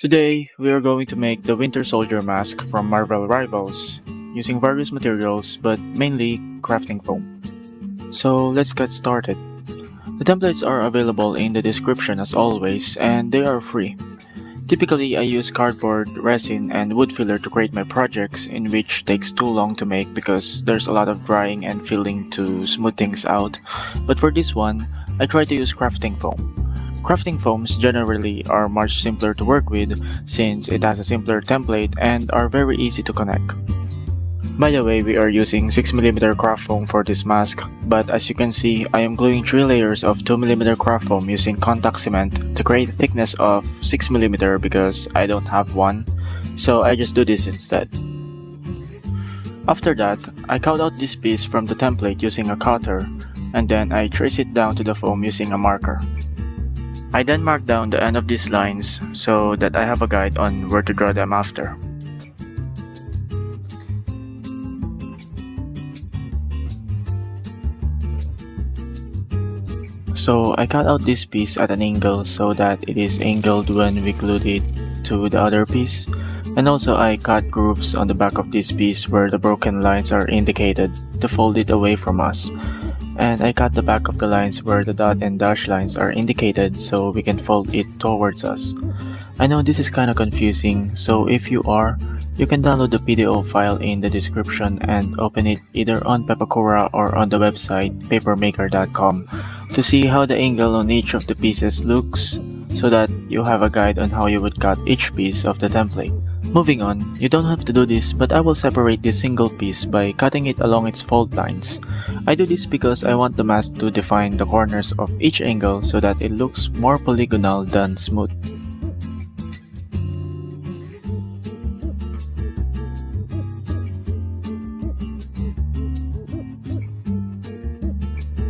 Today, we are going to make the Winter Soldier mask from Marvel Rivals, using various materials but mainly crafting foam. So let's get started. The templates are available in the description as always and they are free. Typically, I use cardboard, resin, and wood filler to create my projects, in which takes too long to make because there's a lot of drying and filling to smooth things out. But for this one, I try to use crafting foam. Crafting foams generally are much simpler to work with since it has a simpler template and are very easy to connect. By the way, we are using 6mm craft foam for this mask, but as you can see, I am gluing 3 layers of 2mm craft foam using contact cement to create a thickness of 6mm because I don't have one, so I just do this instead. After that, I cut out this piece from the template using a cutter, and then I trace it down to the foam using a marker. I then mark down the end of these lines so that I have a guide on where to draw them after. So I cut out this piece at an angle so that it is angled when we glued it to the other piece. And also I cut grooves on the back of this piece where the broken lines are indicated to fold it away from us. And I cut the back of the lines where the dot and dash lines are indicated so we can fold it towards us. I know this is kinda confusing, so if you are, you can download the PDF file in the description and open it either on Pepakura or on the website papermaker.com to see how the angle on each of the pieces looks so that you have a guide on how you would cut each piece of the template. Moving on, you don't have to do this, but I will separate this single piece by cutting it along its fold lines. I do this because I want the mask to define the corners of each angle so that it looks more polygonal than smooth.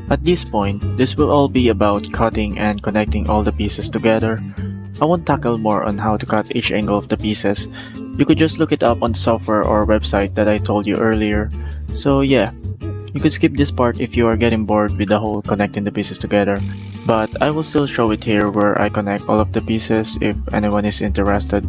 At this point, this will all be about cutting and connecting all the pieces together. I won't tackle more on how to cut each angle of the pieces. You could just look it up on the software or website that I told you earlier. So yeah, you could skip this part if you are getting bored with the whole connecting the pieces together. But I will still show it here where I connect all of the pieces if anyone is interested.